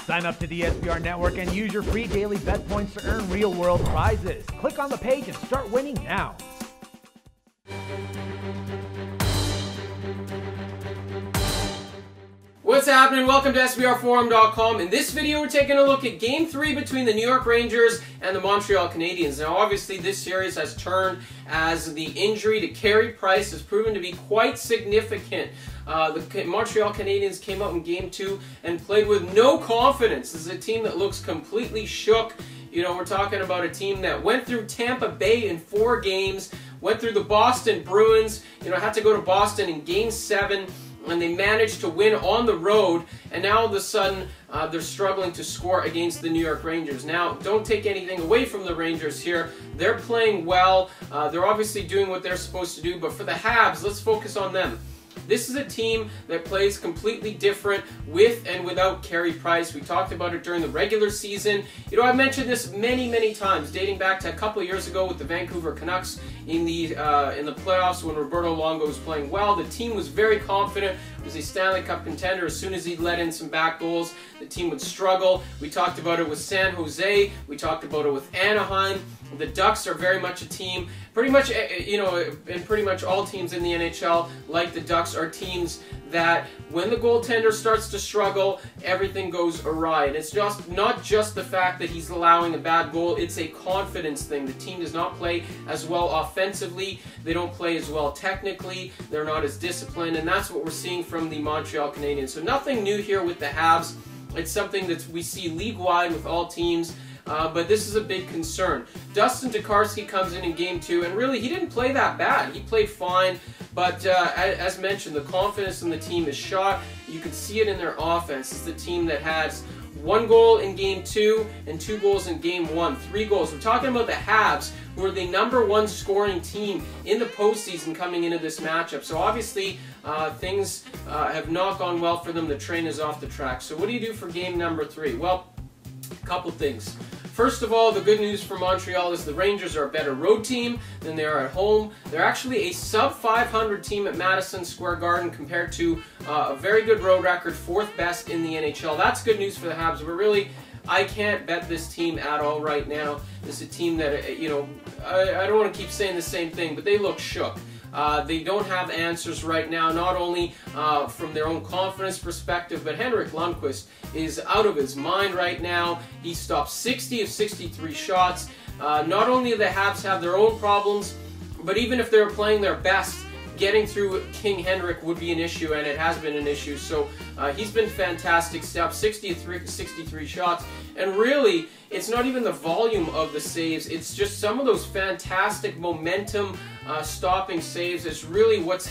Sign up to the SBR Network and use your free daily bet points to earn real-world prizes. Click on the page and start winning now. What's happening? Welcome to SBRforum.com. In this video, we're taking a look at Game 3 between the New York Rangers and the Montreal Canadiens. Now, obviously, this series has turned as the injury to Carey Price has proven to be quite significant. The Montreal Canadiens came out in Game 2 and played with no confidence. This is a team that looks completely shook. You know, we're talking about a team that went through Tampa Bay in 4 games, went through the Boston Bruins, had to go to Boston in Game 7, and they managed to win on the road, and now all of a sudden they're struggling to score against the New York Rangers. Now, don't take anything away from the Rangers here. They're playing well. They're obviously doing what they're supposed to do, but for the Habs, let's focus on them. This is a team that plays completely different with and without Carey Price. We talked about it during the regular season. I've mentioned this many times, dating back to a couple of years ago with the Vancouver Canucks in the playoffs when Roberto Luongo was playing well. The team was very confident. It was a Stanley Cup contender. As soon as he let in some back goals, the team would struggle. We talked about it with San Jose. We talked about it with Anaheim. The Ducks are very much a team, pretty much, and pretty much all teams in the NHL, like the Ducks, are teams that when the goaltender starts to struggle, everything goes awry. And it's not just the fact that he's allowing a bad goal, it's a confidence thing. The team does not play as well offensively, they don't play as well technically, they're not as disciplined, and that's what we're seeing from the Montreal Canadiens. So nothing new here with the Habs. It's something that we see league-wide with all teams. But this is a big concern. Dustin Tokarski comes in Game 2, and really, he didn't play that bad. He played fine, but as mentioned, the confidence in the team is shot. You can see it in their offense. It's the team that has 1 goal in Game 2 and 2 goals in Game 1. 3 goals. We're talking about the Habs, who are the #1 scoring team in the postseason coming into this matchup. So obviously, things have not gone well for them. The train is off the track. So what do you do for Game number 3? Well, a couple things. First of all, the good news for Montreal is the Rangers are a better road team than they are at home. They're actually a sub-500 team at Madison Square Garden compared to a very good road record, 4th best in the NHL. That's good news for the Habs, but really, I can't bet this team at all right now. This is a team that, I don't want to keep saying the same thing, but they look shook. They don't have answers right now, not only from their own confidence perspective, but Henrik Lundqvist is out of his mind right now. He stopped 60 of 63 shots. Not only do the Habs have their own problems, but even if they're playing their best, getting through King Henrik would be an issue, and it has been an issue. So he's been fantastic. Stopped 63 shots, and really, it's not even the volume of the saves. It's just some of those fantastic momentum stopping saves. It's really what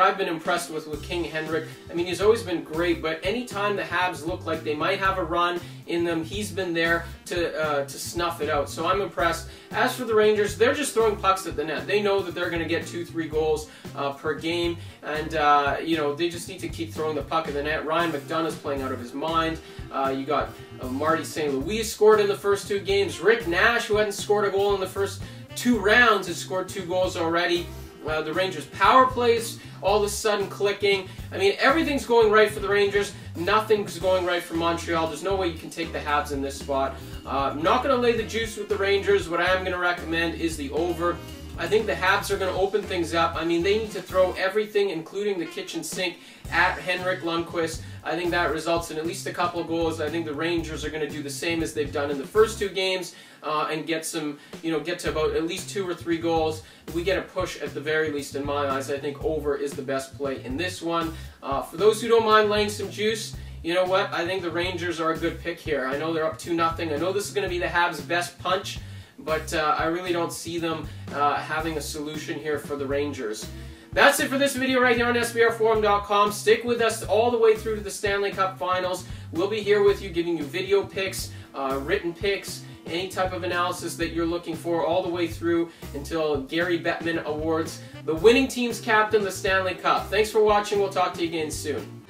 I've been impressed with King Henrik. I mean, he's always been great, but anytime the Habs look like they might have a run in them, he's been there to snuff it out. So I'm impressed. As for the Rangers, they're just throwing pucks at the net. They know that they're going to get 2-3 goals per game, and they just need to keep throwing the puck at the net. Ryan McDonough's playing out of his mind. You got Marty St. Louis scored in the first 2 games. Rick Nash, who hadn't scored a goal in the first 2 rounds, has scored 2 goals already. The Rangers' power plays all of a sudden clicking. I mean, everything's going right for the Rangers. Nothing's going right for Montreal. There's no way you can take the Habs in this spot. I'm not going to lay the juice with the Rangers. What I am going to recommend is the over. I think the Habs are going to open things up. I mean, they need to throw everything, including the kitchen sink, at Henrik Lundqvist. I think that results in at least a couple of goals. I think the Rangers are going to do the same as they've done in the first 2 games and get to about at least 2 or 3 goals. We get a push at the very least in my eyes. I think over is the best play in this one. For those who don't mind laying some juice, you know what? I think the Rangers are a good pick here. I know they're up 2-0. I know this is going to be the Habs' best punch, but I really don't see them having a solution here for the Rangers. That's it for this video right here on SBRforum.com. Stick with us all the way through to the Stanley Cup Finals. We'll be here with you giving you video picks, written picks, any type of analysis that you're looking for all the way through until Gary Bettman awards the winning team's captain the Stanley Cup. Thanks for watching. We'll talk to you again soon.